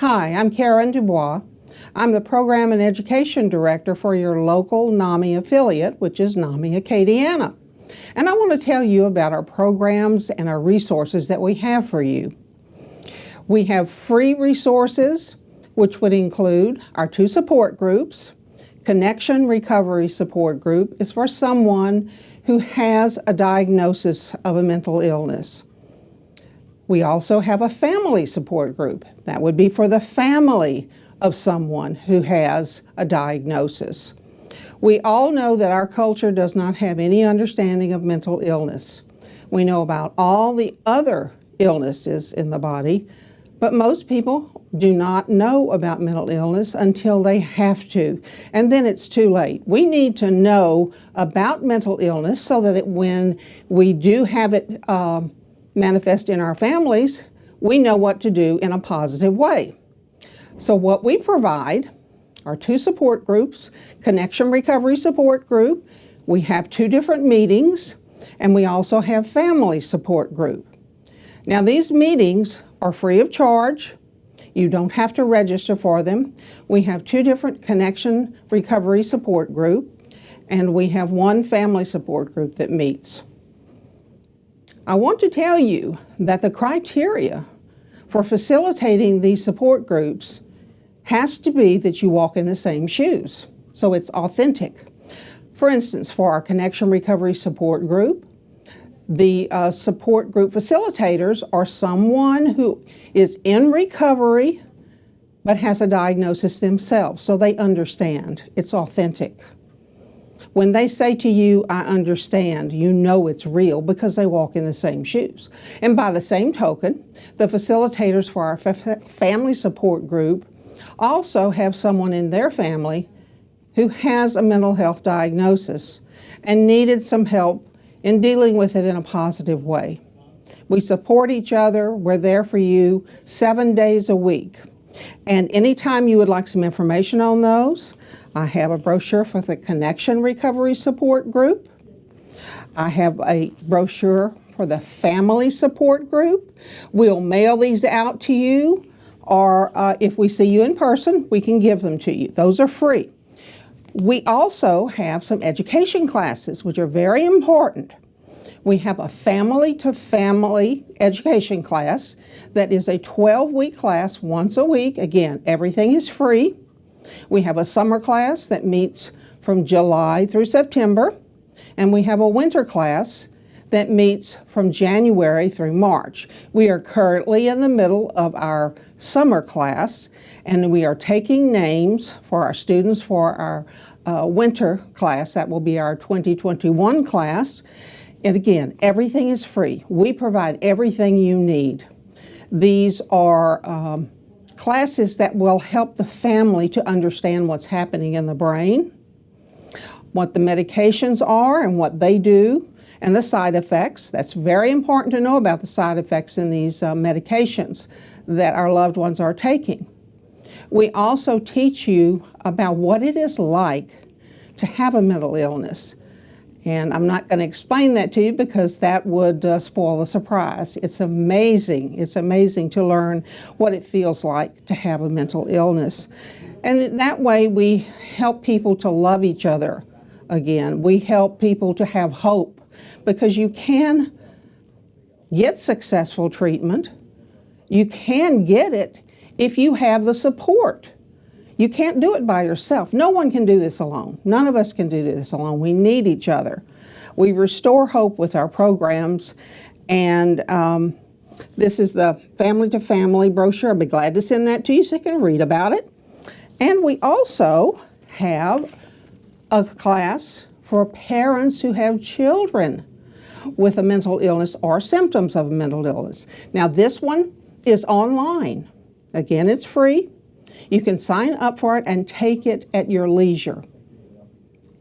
Hi, I'm Karen Dubois. I'm the Program and Education Director for your local NAMI affiliate, which is NAMI Acadiana. And I want to tell you about our programs and our resources that we have for you. We have free resources, which would include our 2 support groups. Connection Recovery Support Group is for someone who has a diagnosis of a mental illness. We also have a family support group. That would be for the family of someone who has a diagnosis. We all know that our culture does not have any understanding of mental illness. We know about all the other illnesses in the body, but most people do not know about mental illness until they have to, and then it's too late. We need to know about mental illness so that when we do have it manifest in our families, we know what to do in a positive way. So what we provide are 2 support groups, Connection Recovery Support Group. We have 2 different meetings, and we also have Family Support Group. Now these meetings are free of charge. You don't have to register for them. We have 2 different Connection Recovery Support Group, and we have 1 Family Support Group that meets. I want to tell you that the criteria for facilitating these support groups has to be that you walk in the same shoes, so it's authentic. For instance, for our Connection Recovery Support Group, the support group facilitators are someone who is in recovery but has a diagnosis themselves, so they understand. It's authentic. When they say to you, I understand, you know it's real because they walk in the same shoes. And by the same token, the facilitators for our family support group also have someone in their family who has a mental health diagnosis and needed some help in dealing with it in a positive way. We support each other. We're there for you 7 days a week. And anytime you would like some information on those, I have a brochure for the Connection Recovery Support Group. I have a brochure for the Family Support Group. We'll mail these out to you, or if we see you in person, we can give them to you. Those are free. We also have some education classes, which are very important. We have a family-to-family education class that is a 12-week class once a week. Again, everything is free. We have a summer class that meets from July through September, and we have a winter class that meets from January through March. We are currently in the middle of our summer class, and we are taking names for our students for our winter class. That will be our 2021 class. And again, everything is free. We provide everything you need. These are classes that will help the family to understand what's happening in the brain, what the medications are and what they do, and the side effects. That's very important to know about the side effects in these medications that our loved ones are taking. We also teach you about what it is like to have a mental illness. And I'm not going to explain that to you because that would spoil the surprise. It's amazing. It's amazing to learn what it feels like to have a mental illness. And that way we help people to love each other again. We help people to have hope because you can get successful treatment. You can get it if you have the support. You can't do it by yourself. No one can do this alone. None of us can do this alone. We need each other. We restore hope with our programs, and this is the Family to Family brochure. I'll be glad to send that to you so you can read about it. And we also have a class for parents who have children with a mental illness or symptoms of a mental illness. Now this one is online. Again, it's free. You can sign up for it and take it at your leisure.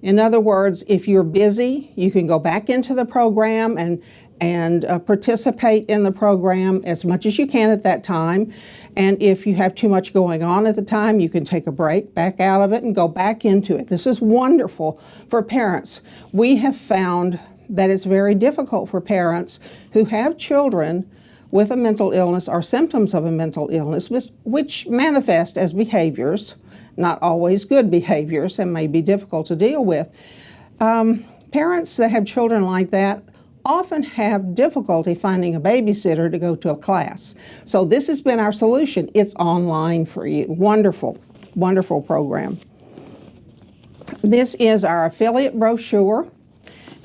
In other words, if you're busy, you can go back into the program and participate in the program as much as you can at that time. And if you have too much going on at the time, you can take a break, back out of it, and go back into it. This is wonderful for parents. We have found that it's very difficult for parents who have children with a mental illness or symptoms of a mental illness, which manifest as behaviors, not always good behaviors, and may be difficult to deal with. Parents that have children like that often have difficulty finding a babysitter to go to a class. So this has been our solution. It's online for you. Wonderful, wonderful program. This is our affiliate brochure,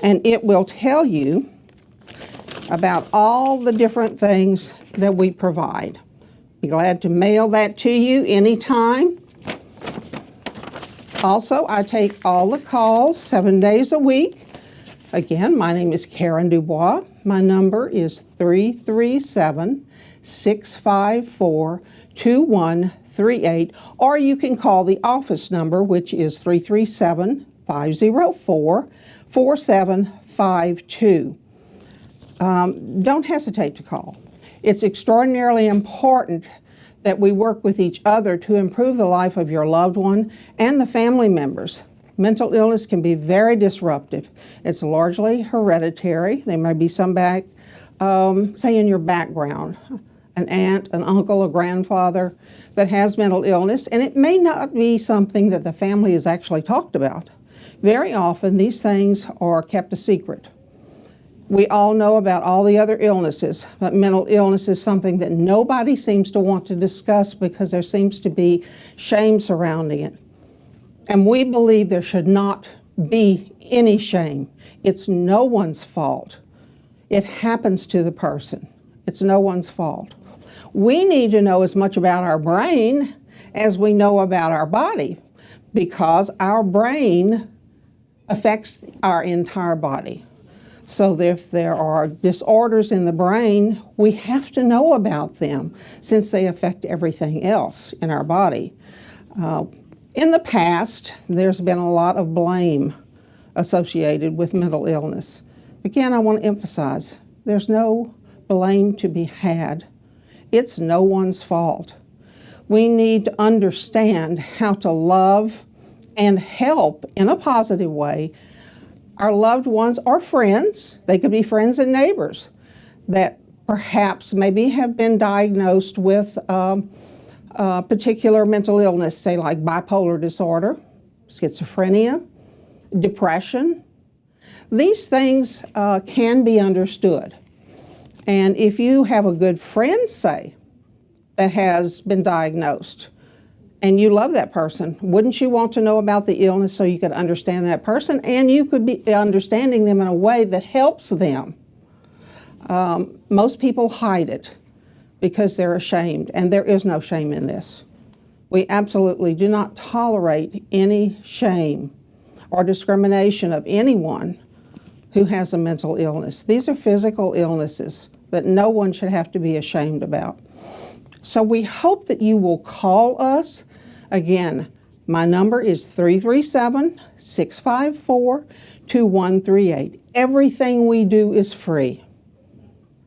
and it will tell you about all the different things that we provide. Be glad to mail that to you anytime. Also, I take all the calls 7 days a week. Again, my name is Karen Dubois. My number is 337-654-2138, or you can call the office number, which is 337-504-4752. Don't hesitate to call. It's extraordinarily important that we work with each other to improve the life of your loved one and the family members. Mental illness can be very disruptive. It's largely hereditary. There may be some say in your background, an aunt, an uncle, a grandfather that has mental illness, and it may not be something that the family has actually talked about. Very often, these things are kept a secret. We all know about all the other illnesses, but mental illness is something that nobody seems to want to discuss because there seems to be shame surrounding it. And we believe there should not be any shame. It's no one's fault. It happens to the person. It's no one's fault. We need to know as much about our brain as we know about our body, because our brain affects our entire body. So if there are disorders in the brain, we have to know about them since they affect everything else in our body. In the past, there's been a lot of blame associated with mental illness. Again, I want to emphasize, there's no blame to be had. It's no one's fault. We need to understand how to love and help in a positive way our loved ones or friends. They could be friends and neighbors that perhaps maybe have been diagnosed with particular mental illness, say like bipolar disorder, schizophrenia, depression. These things can be understood. And if you have a good friend, say, that has been diagnosed, and you love that person, wouldn't you want to know about the illness so you could understand that person and you could be understanding them in a way that helps them? Most people hide it because they're ashamed, and there is no shame in this. We absolutely do not tolerate any shame or discrimination of anyone who has a mental illness. These are physical illnesses that no one should have to be ashamed about. So we hope that you will call us. Again, my number is 337-654-2138. Everything we do is free.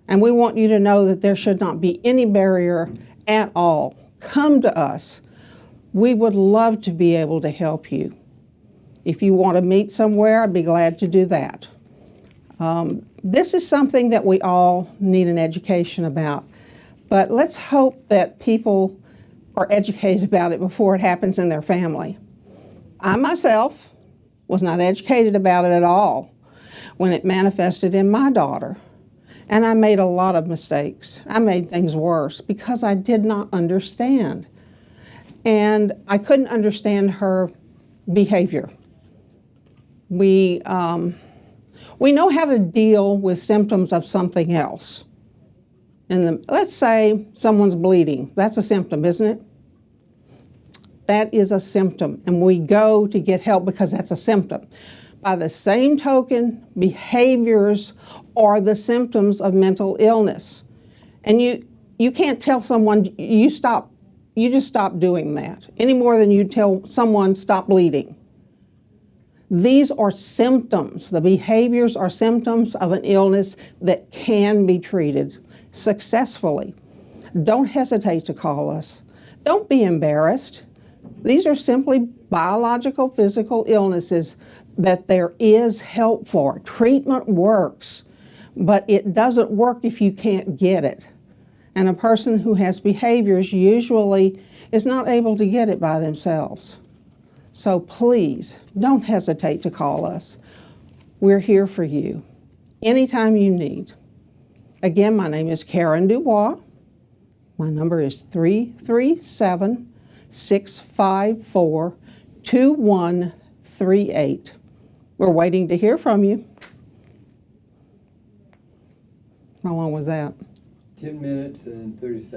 And we want you to know that there should not be any barrier at all. Come to us. We would love to be able to help you. If you want to meet somewhere, I'd be glad to do that. This is something that we all need an education about. But let's hope that people are educated about it before it happens in their family. I myself was not educated about it at all when it manifested in my daughter. And I made a lot of mistakes. I made things worse because I did not understand. And I couldn't understand her behavior. We know how to deal with symptoms of something else. And let's say someone's bleeding. That's a symptom, isn't it? That is a symptom. And we go to get help because that's a symptom. By the same token, behaviors are the symptoms of mental illness. And you can't tell someone, you just stop doing that, any more than you tell someone stop bleeding. These are symptoms. The behaviors are symptoms of an illness that can be treated successfully. Don't hesitate to call us. Don't be embarrassed. These are simply biological, physical illnesses that there is help for. Treatment works, but it doesn't work if you can't get it. And a person who has behaviors usually is not able to get it by themselves. So please, don't hesitate to call us. We're here for you anytime you need. Again, my name is Karen Dubois. My number is 337-654-2138. We're waiting to hear from you. How long was that? 10 minutes and 30 seconds.